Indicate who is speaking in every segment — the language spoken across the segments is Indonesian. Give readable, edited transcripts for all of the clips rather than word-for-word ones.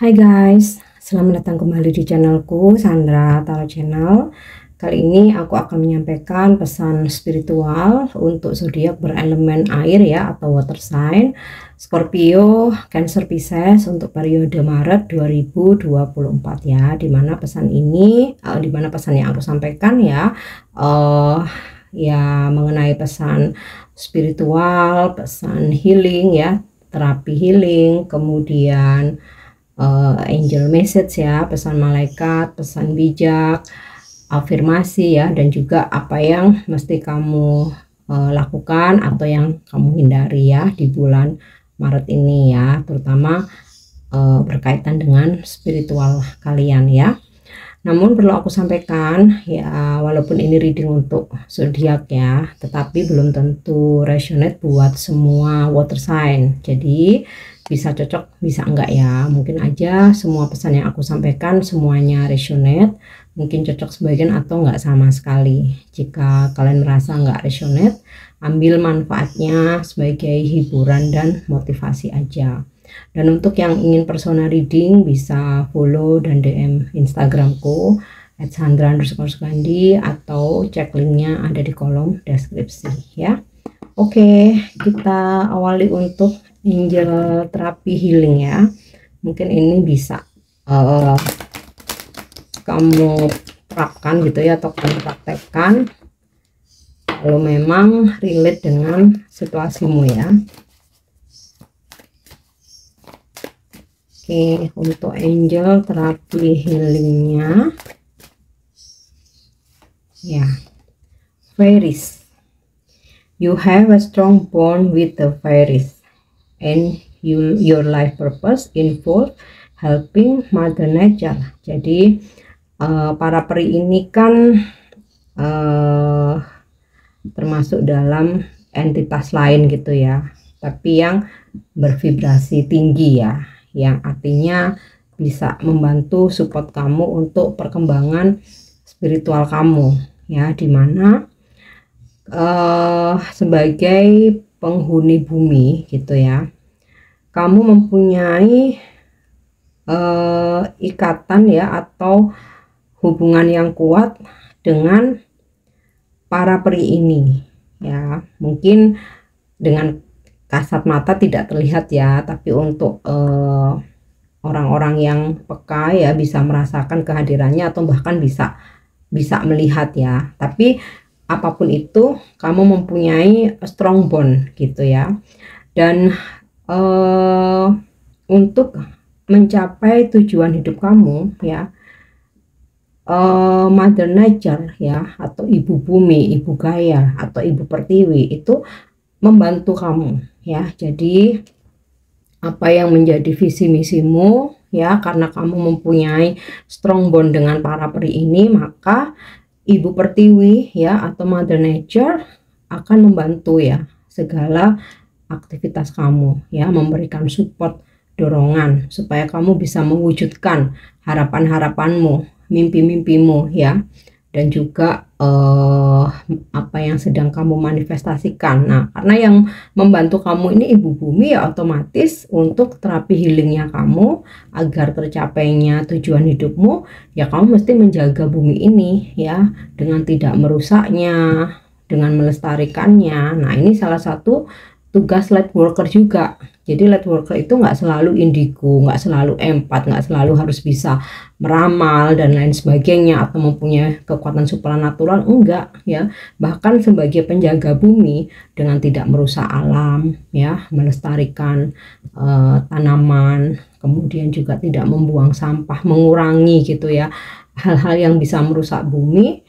Speaker 1: Hai guys, selamat datang kembali di channelku Sandra Tarot Channel. Kali ini aku akan menyampaikan pesan spiritual untuk zodiak berelemen air ya, atau water sign, Scorpio, Cancer, Pisces untuk periode Maret 2024 ya. Dimana pesan ini, dimana pesan yang aku sampaikan ya, ya mengenai pesan spiritual, pesan healing ya, terapi healing, kemudian angel message ya, pesan malaikat, pesan bijak, afirmasi ya, dan juga apa yang mesti kamu lakukan atau yang kamu hindari ya di bulan Maret ini ya, terutama berkaitan dengan spiritual kalian ya. Namun perlu aku sampaikan ya, walaupun ini reading untuk zodiak ya, tetapi belum tentu resonate buat semua water sign. Jadi bisa cocok, bisa enggak ya. Mungkin aja semua pesan yang aku sampaikan semuanya resonate, mungkin cocok sebagian atau enggak sama sekali. Jika kalian merasa enggak resonate, ambil manfaatnya sebagai hiburan dan motivasi aja. Dan untuk yang ingin personal reading bisa follow dan DM Instagramku @sandra_sukandi atau cek linknya ada di kolom deskripsi ya. Oke, kita awali untuk angel terapi healing ya. Mungkin ini bisa kamu terapkan gitu ya, atau kamu praktekkan kalau memang relate dengan situasimu ya. Oke, untuk angel terapi healingnya ya, fairies. You have a strong bond with the fairies and your life purpose involve helping Mother Nature. Jadi para peri ini kan termasuk dalam entitas lain gitu ya, tapi yang bervibrasi tinggi ya, yang artinya bisa membantu support kamu untuk perkembangan spiritual kamu ya, dimana sebagai penghuni bumi gitu ya, kamu mempunyai ikatan ya, atau hubungan yang kuat dengan para peri ini ya. Mungkin dengan kasat mata tidak terlihat ya, tapi untuk orang-orang yang peka ya bisa merasakan kehadirannya, atau bahkan bisa melihat ya. Tapi apapun itu, kamu mempunyai strong bond gitu ya. Dan untuk mencapai tujuan hidup kamu ya, Mother Nature ya, atau ibu bumi, ibu Gaia, atau ibu pertiwi itu membantu kamu ya. Jadi apa yang menjadi visi misimu ya, karena kamu mempunyai strong bond dengan para peri ini, maka ibu pertiwi ya, atau Mother Nature akan membantu ya segala aktivitas kamu ya, memberikan support, dorongan supaya kamu bisa mewujudkan harapan-harapanmu, mimpi-mimpimu ya, dan juga apa yang sedang kamu manifestasikan. Nah, karena yang membantu kamu ini ibu bumi ya, otomatis untuk terapi healingnya kamu agar tercapainya tujuan hidupmu ya, kamu mesti menjaga bumi ini ya, dengan tidak merusaknya, dengan melestarikannya. Nah, ini salah satu tugas light worker juga. Jadi light worker itu nggak selalu indigo, nggak selalu empat, nggak selalu harus bisa meramal dan lain sebagainya, atau mempunyai kekuatan supranatural, enggak ya. Bahkan sebagai penjaga bumi dengan tidak merusak alam ya, melestarikan tanaman, kemudian juga tidak membuang sampah, mengurangi gitu ya hal-hal yang bisa merusak bumi.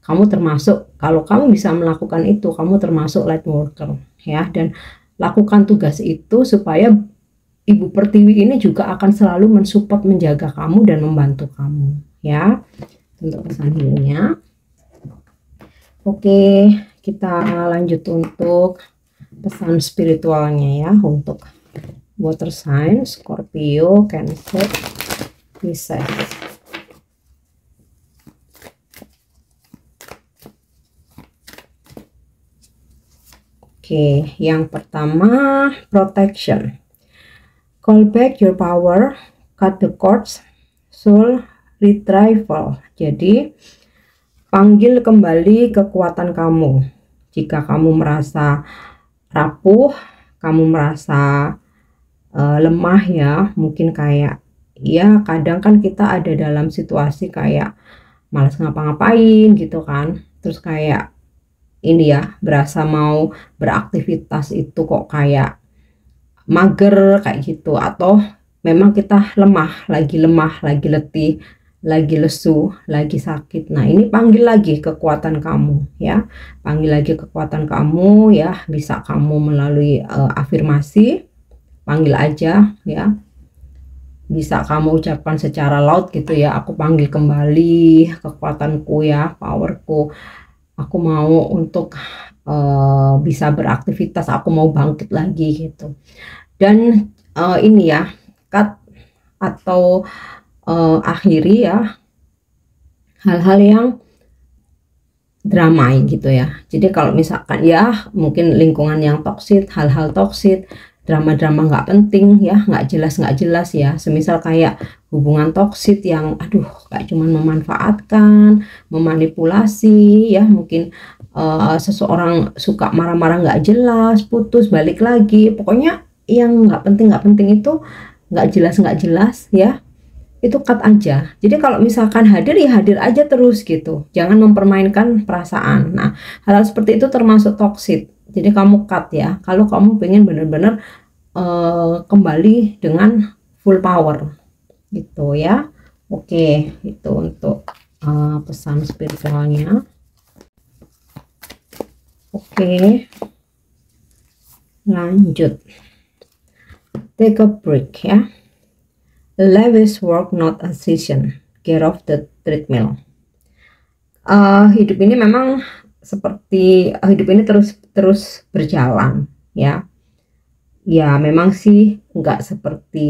Speaker 1: Kamu termasuk, kalau kamu bisa melakukan itu, kamu termasuk light worker ya. Dan lakukan tugas itu supaya ibu pertiwi ini juga akan selalu mensupport, menjaga kamu dan membantu kamu ya, untuk pesan healingnya. Oke, kita lanjut untuk pesan spiritualnya ya, untuk water sign Scorpio, Cancer, Pisces. Oke, yang pertama protection. Call back your power, cut the cords, soul retrieval. Jadi panggil kembali kekuatan kamu. Jika kamu merasa rapuh, kamu merasa lemah ya, mungkin kayak ya kadang kan kita ada dalam situasi kayak malas ngapa-ngapain gitu kan, terus kayak ini ya, berasa mau beraktivitas itu kok kayak mager kayak gitu, atau memang kita lemah, lagi letih, lagi lesu, lagi sakit. Nah, ini panggil lagi kekuatan kamu ya. Panggil lagi kekuatan kamu ya, bisa kamu melalui afirmasi, panggil aja ya. Bisa kamu ucapkan secara loud gitu ya, aku panggil kembali kekuatanku ya, powerku. Aku mau untuk bisa beraktivitas, aku mau bangkit lagi gitu. Dan ini ya, cut atau akhiri ya hal-hal yang dramai gitu ya. Jadi kalau misalkan ya mungkin lingkungan yang toksit, hal-hal toksit, drama-drama nggak penting ya, nggak jelas ya, semisal kayak hubungan toksit yang aduh kayak cuman memanfaatkan, memanipulasi ya, mungkin seseorang suka marah-marah nggak jelas, putus balik lagi, pokoknya yang nggak penting itu, nggak jelas ya, itu cut aja. Jadi kalau misalkan hadir ya hadir aja terus gitu, jangan mempermainkan perasaan. Nah, hal seperti itu termasuk toksit, jadi kamu cut ya kalau kamu pengen bener-bener kembali dengan full power gitu ya. Oke, itu untuk pesan spiritualnya. Oke, lanjut, take a break ya. Life is work, not a season. Get off the treadmill. Hidup ini memang seperti hidup ini terus berjalan ya. Ya memang sih nggak seperti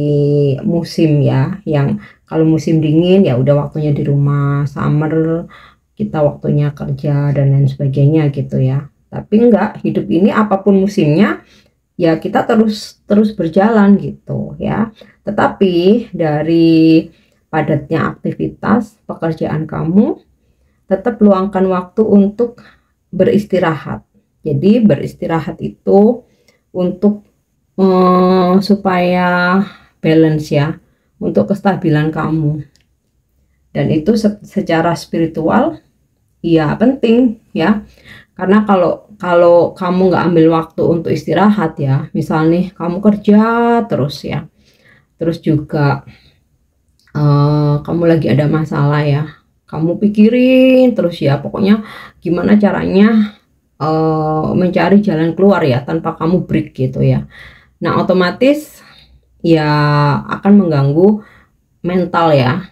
Speaker 1: musim ya, yang kalau musim dingin ya udah waktunya di rumah, summer kita waktunya kerja dan lain sebagainya gitu ya. Tapi enggak, hidup ini apapun musimnya ya kita terus berjalan gitu ya. Tetapi dari padatnya aktivitas pekerjaan kamu, tetap luangkan waktu untuk beristirahat. Jadi beristirahat itu untuk supaya balance ya, untuk kestabilan kamu. Dan itu secara spiritual ya penting ya. Karena kalau kamu nggak ambil waktu untuk istirahat ya, misal nih kamu kerja terus ya, terus juga kamu lagi ada masalah ya, kamu pikirin terus ya, pokoknya gimana caranya mencari jalan keluar ya tanpa kamu break gitu ya. Nah, otomatis ya akan mengganggu mental ya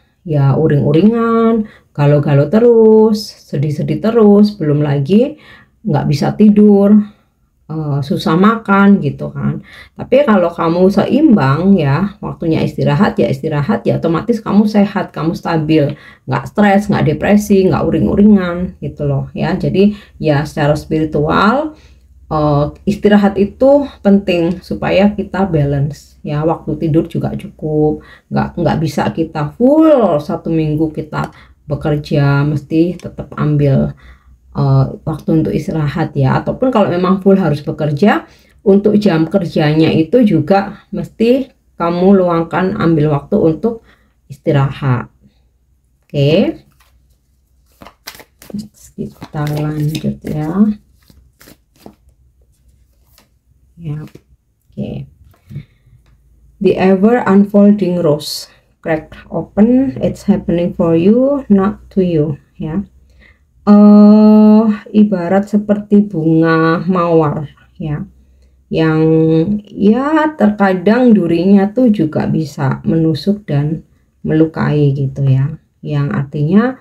Speaker 1: uring-uringan, galau-galau terus, sedih-sedih terus, belum lagi nggak bisa tidur, susah makan gitu kan. Tapi kalau kamu seimbang ya, waktunya istirahat ya otomatis kamu sehat, kamu stabil, nggak stres, nggak depresi, nggak uring-uringan gitu loh ya. Jadi ya secara spiritual istirahat itu penting supaya kita balance ya, waktu tidur juga cukup, nggak bisa kita full 1 minggu kita bekerja, mesti tetap ambil waktu untuk istirahat ya. Ataupun kalau memang full harus bekerja, untuk jam kerjanya itu juga mesti kamu luangkan, ambil waktu untuk istirahat. Oke, kita lanjut ya. Ya, oke. The ever unfolding rose, crack open, it's happening for you, not to you. Ya, ibarat seperti bunga mawar ya, yang ya terkadang durinya tuh juga bisa menusuk dan melukai gitu ya. Yang artinya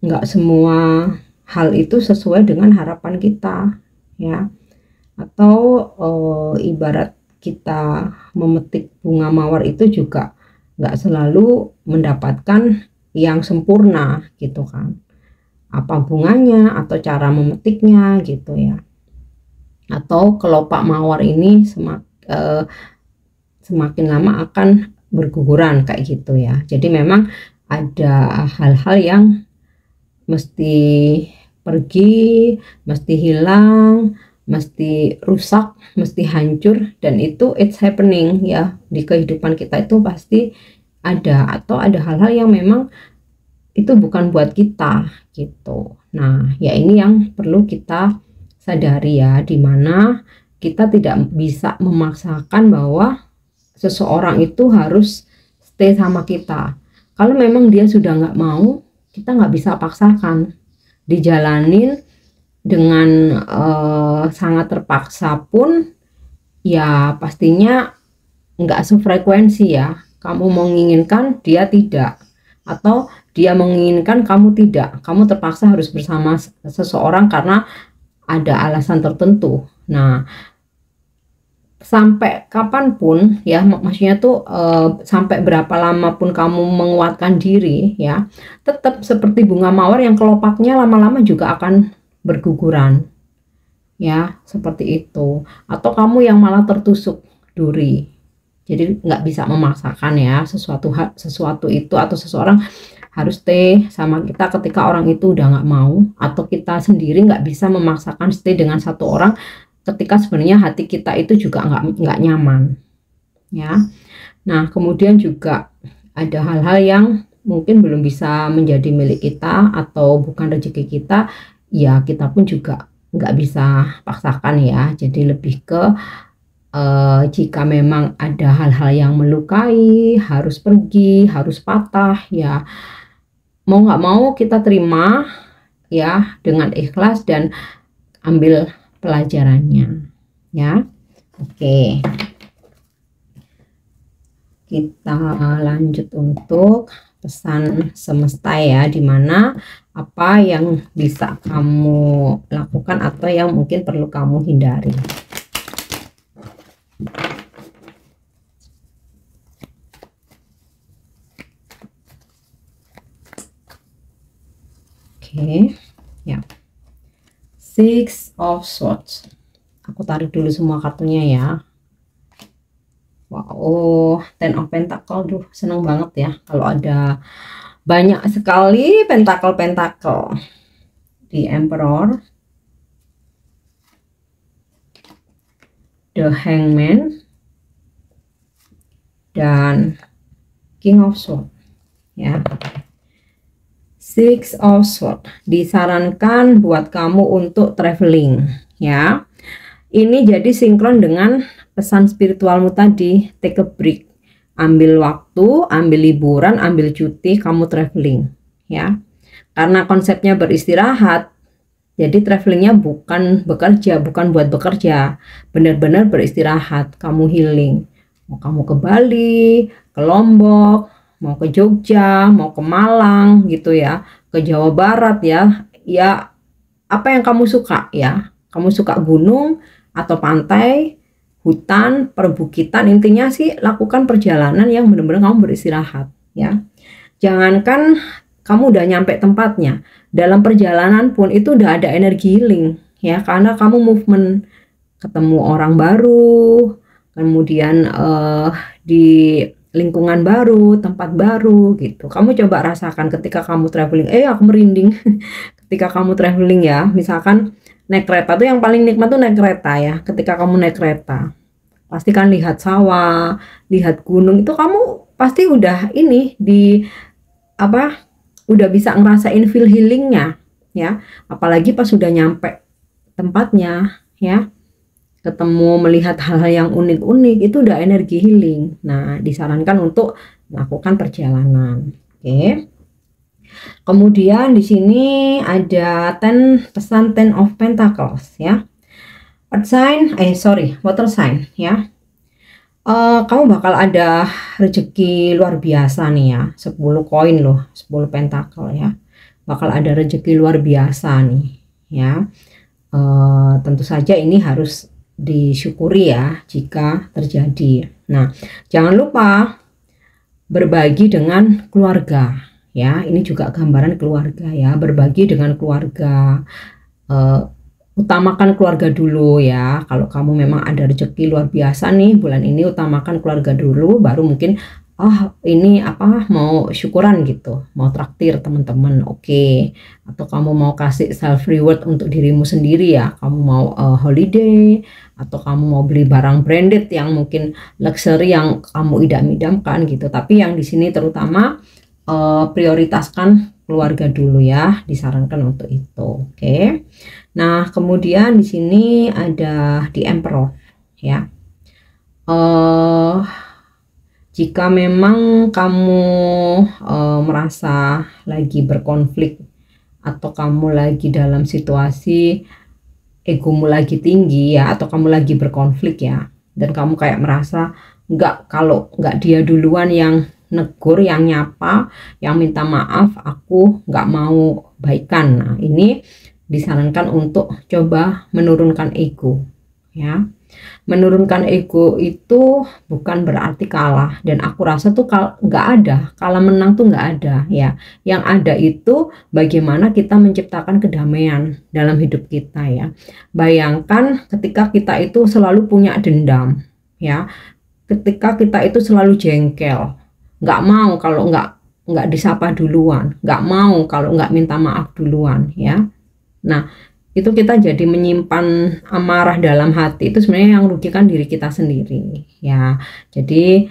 Speaker 1: nggak semua hal itu sesuai dengan harapan kita ya. Atau ibarat kita memetik bunga mawar itu juga nggak selalu mendapatkan yang sempurna gitu kan, apa bunganya atau cara memetiknya gitu ya. Atau kelopak mawar ini semakin lama akan berguguran kayak gitu ya. Jadi memang ada hal-hal yang mesti pergi, mesti hilang, mesti rusak, mesti hancur, dan itu it's happening ya di kehidupan kita, itu pasti ada, atau ada hal-hal yang memang itu bukan buat kita gitu. Nah, ya ini yang perlu kita sadari ya, dimana kita tidak bisa memaksakan bahwa seseorang itu harus stay sama kita. Kalau memang dia sudah nggak mau, kita nggak bisa paksakan. Dijalanin dengan sangat terpaksa pun ya pastinya nggak sefrekuensi ya. Kamu menginginkan, dia tidak, atau dia menginginkan, kamu tidak. Kamu terpaksa harus bersama seseorang karena ada alasan tertentu. Nah, sampai kapanpun ya, maksudnya tuh sampai berapa lama pun kamu menguatkan diri ya, tetap seperti bunga mawar yang kelopaknya lama-lama juga akan berguguran ya, seperti itu. Atau kamu yang malah tertusuk duri. Jadi nggak bisa memaksakan ya sesuatu itu, atau seseorang harus stay sama kita ketika orang itu udah nggak mau, atau kita sendiri nggak bisa memaksakan stay dengan satu orang ketika sebenarnya hati kita itu juga nggak nyaman ya. Nah, kemudian juga ada hal-hal yang mungkin belum bisa menjadi milik kita atau bukan rezeki kita ya, kita pun juga nggak bisa paksakan ya. Jadi lebih ke jika memang ada hal-hal yang melukai, harus pergi, harus patah ya, mau nggak mau kita terima ya dengan ikhlas dan ambil pelajarannya ya. Oke, kita lanjut untuk pesan semesta ya, dimana apa yang bisa kamu lakukan atau yang mungkin perlu kamu hindari. Oke ya, Six of Swords. Aku tarik dulu semua kartunya ya. Wow, Ten of Pentacle. Duh, seneng banget ya kalau ada banyak sekali pentakel di Emperor, The Hangman, dan King of Swords ya. Six of Swords disarankan buat kamu untuk traveling ya. Ini jadi sinkron dengan pesan spiritualmu tadi, take a break, ambil waktu, ambil liburan, ambil cuti, kamu traveling ya. Karena konsepnya beristirahat, jadi travelingnya bukan bekerja, bukan buat bekerja, benar-benar beristirahat, kamu healing. Mau kamu ke Bali, ke Lombok, mau ke Jogja, mau ke Malang gitu ya, ke Jawa Barat ya, ya apa yang kamu suka ya. Kamu suka gunung atau pantai, hutan, perbukitan, intinya sih lakukan perjalanan yang benar-benar kamu beristirahat ya. Jangankan kamu udah nyampe tempatnya, dalam perjalanan pun itu udah ada energi healing ya, karena kamu movement, ketemu orang baru, kemudian di lingkungan baru, tempat baru gitu. Kamu coba rasakan ketika kamu traveling. Aku merinding ketika kamu traveling ya. Misalkan naik kereta tuh yang paling nikmat tuh naik kereta ya. Ketika kamu naik kereta, pasti kan lihat sawah, lihat gunung, itu kamu pasti udah ini di apa? Udah bisa ngerasain feel healingnya ya. Apalagi pas sudah nyampe tempatnya ya, ketemu melihat hal-hal yang unik-unik, itu udah energi healing. Nah, disarankan untuk melakukan perjalanan. Oke. Kemudian di sini ada pesan Ten of Pentacles ya. Earth sign, water sign ya. Kamu bakal ada rezeki luar biasa nih ya. 10 koin loh, 10 pentakel ya. Bakal ada rezeki luar biasa nih ya. Tentu saja ini harus disyukuri ya jika terjadi. Nah, jangan lupa berbagi dengan keluarga ya. Ini juga gambaran keluarga ya, berbagi dengan keluarga. Utamakan keluarga dulu ya. Kalau kamu memang ada rezeki luar biasa nih bulan ini, utamakan keluarga dulu, baru mungkin ini apa, mau syukuran gitu, mau traktir teman-teman, oke. Atau kamu mau kasih self reward untuk dirimu sendiri ya, kamu mau holiday, atau kamu mau beli barang branded yang mungkin luxury yang kamu idam-idamkan gitu. Tapi yang di sini terutama prioritaskan keluarga dulu ya, disarankan untuk itu, oke. Nah, kemudian di sini ada di Emperor ya. Jika memang kamu merasa lagi berkonflik atau kamu lagi dalam situasi egomu lagi tinggi ya, atau kamu lagi berkonflik ya, dan kamu kayak merasa kalau nggak dia duluan yang negur, yang nyapa, yang minta maaf, aku nggak mau baikan. Nah, ini disarankan untuk coba menurunkan ego ya. Menurunkan ego itu bukan berarti kalah, dan aku rasa tuh nggak ada kalah menang tuh, nggak ada ya. Yang ada itu bagaimana kita menciptakan kedamaian dalam hidup kita ya. Bayangkan ketika kita itu selalu punya dendam ya, ketika kita itu selalu jengkel, nggak mau kalau nggak disapa duluan, nggak mau kalau nggak minta maaf duluan ya. Nah, itu kita jadi menyimpan amarah dalam hati, itu sebenarnya yang merugikan diri kita sendiri ya. Jadi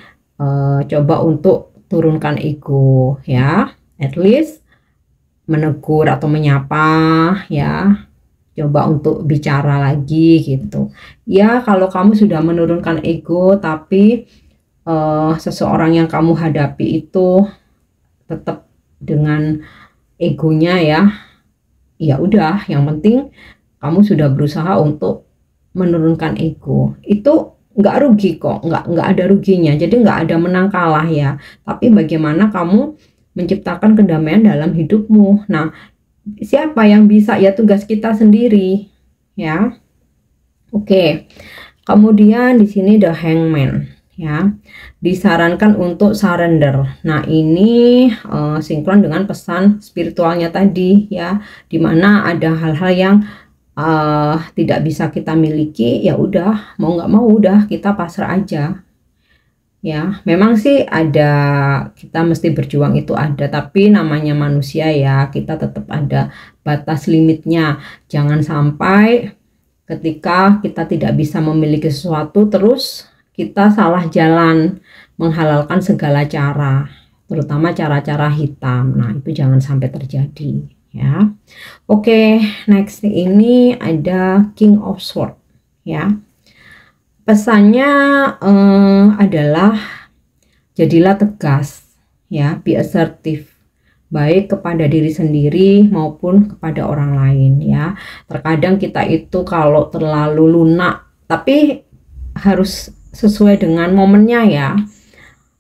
Speaker 1: coba untuk turunkan ego ya, at least menegur atau menyapa ya, coba untuk bicara lagi gitu ya. Kalau kamu sudah menurunkan ego tapi seseorang yang kamu hadapi itu tetap dengan egonya ya udah, yang penting kamu sudah berusaha untuk menurunkan ego. Itu nggak rugi kok, nggak ada ruginya. Jadi nggak ada menang kalah ya. Tapi bagaimana kamu menciptakan kedamaian dalam hidupmu. Nah, siapa yang bisa? Ya tugas kita sendiri ya. Oke. Kemudian di sini The Hangman ya, disarankan untuk surrender. Nah, ini sinkron dengan pesan spiritualnya tadi ya, dimana ada hal-hal yang tidak bisa kita miliki, ya udah, mau nggak mau udah kita pasrah aja ya. Memang sih ada, kita mesti berjuang itu ada, tapi namanya manusia ya, kita tetap ada batas limitnya. Jangan sampai ketika kita tidak bisa memiliki sesuatu terus kita salah jalan, menghalalkan segala cara, terutama cara-cara hitam. Nah, itu jangan sampai terjadi ya. Oke, next ini ada King of Swords ya. Pesannya adalah jadilah tegas ya, be assertive, baik kepada diri sendiri maupun kepada orang lain ya. Terkadang kita itu kalau terlalu lunak, tapi harus sesuai dengan momennya ya.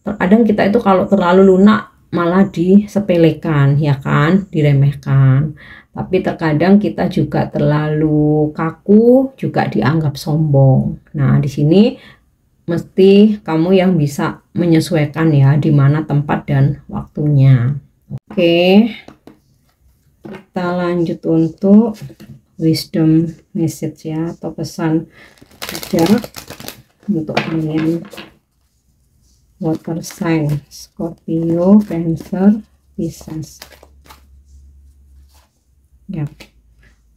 Speaker 1: Terkadang kita itu kalau terlalu lunak malah disepelekan ya kan, diremehkan. Tapi terkadang kita juga terlalu kaku juga dianggap sombong. Nah, di sini mesti kamu yang bisa menyesuaikan ya, di mana tempat dan waktunya. Oke, kita lanjut untuk wisdom message ya, atau pesan bijak untuk kalian water sign Scorpio, Cancer, Pisces ya.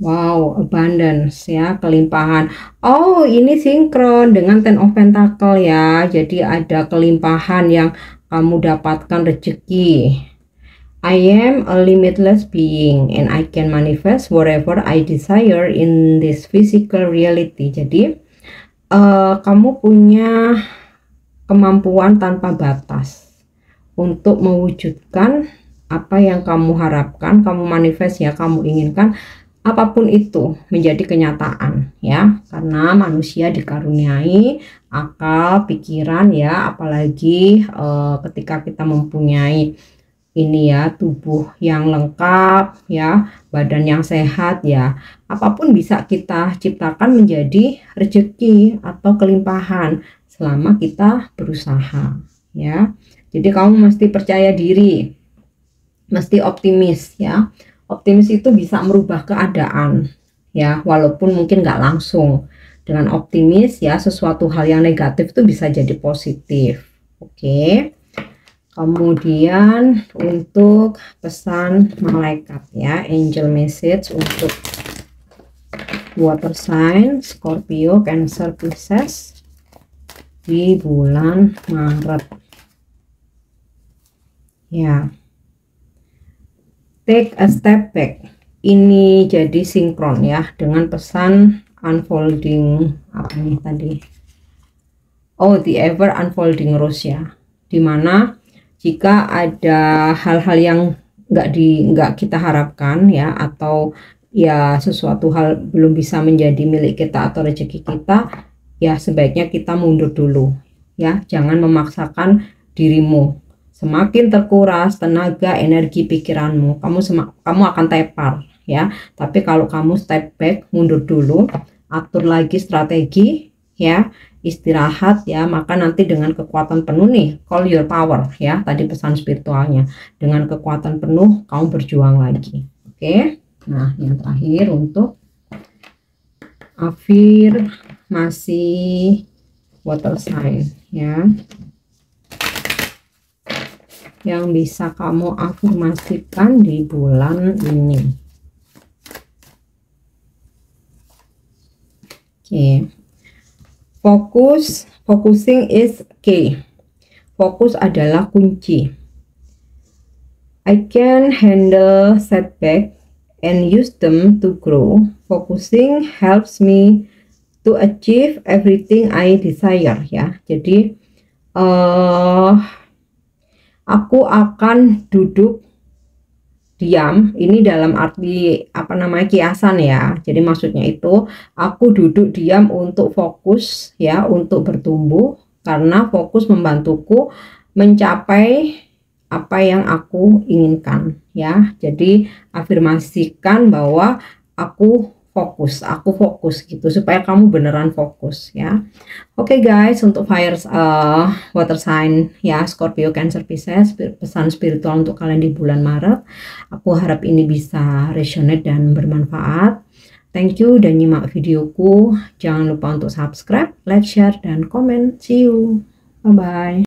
Speaker 1: Wow, abundance ya, kelimpahan. Oh, ini sinkron dengan Ten of Pentacle ya. Jadi ada kelimpahan yang kamu dapatkan, rezeki. I am a limitless being and I can manifest whatever I desire in this physical reality. Jadi kamu punya kemampuan tanpa batas untuk mewujudkan apa yang kamu harapkan, kamu manifest ya, kamu inginkan, apapun itu menjadi kenyataan ya. Karena manusia dikaruniai akal, pikiran ya, apalagi ketika kita mempunyai ini ya, tubuh yang lengkap ya, badan yang sehat ya, apapun bisa kita ciptakan menjadi rezeki atau kelimpahan selama kita berusaha ya. Jadi kamu mesti percaya diri, mesti optimis ya. Optimis itu bisa merubah keadaan ya, walaupun mungkin nggak langsung. Dengan optimis ya, sesuatu hal yang negatif itu bisa jadi positif. Oke. Kemudian untuk pesan malaikat ya, angel message untuk water sign Scorpio, Cancer, Pisces di bulan Maret ya. Take a step back, ini jadi sinkron ya dengan pesan unfolding apa nih tadi, oh the ever unfolding rose ya, dimana jika ada hal-hal yang nggak kita harapkan ya, atau ya sesuatu hal belum bisa menjadi milik kita atau rezeki kita, ya sebaiknya kita mundur dulu ya, jangan memaksakan dirimu. Semakin terkuras tenaga, energi, pikiranmu, kamu akan tepar ya. Tapi kalau kamu step back, mundur dulu, atur lagi strategi ya, istirahat ya, maka nanti dengan kekuatan penuh nih, call your power ya, tadi pesan spiritualnya, dengan kekuatan penuh kamu berjuang lagi. Oke. Nah, yang terakhir untuk afirmasi water sign ya, yang bisa kamu afirmasikan di bulan ini. Oke. Focusing is key. Fokus adalah kunci. I can handle setback and use them to grow. Focusing helps me to achieve everything I desire ya. Jadi aku akan duduk diam, ini dalam arti apa namanya, kiasan ya. Jadi maksudnya itu aku duduk diam untuk fokus ya, untuk bertumbuh, karena fokus membantuku mencapai apa yang aku inginkan ya. Jadi afirmasikan bahwa aku fokus gitu, supaya kamu beneran fokus ya. Oke guys, untuk fire water sign ya, Scorpio, Cancer, Pisces, pesan spiritual untuk kalian di bulan Maret. Aku harap ini bisa resonate dan bermanfaat. Thank you dan nyimak videoku. Jangan lupa untuk subscribe, like, share, dan komen. See you. Bye bye.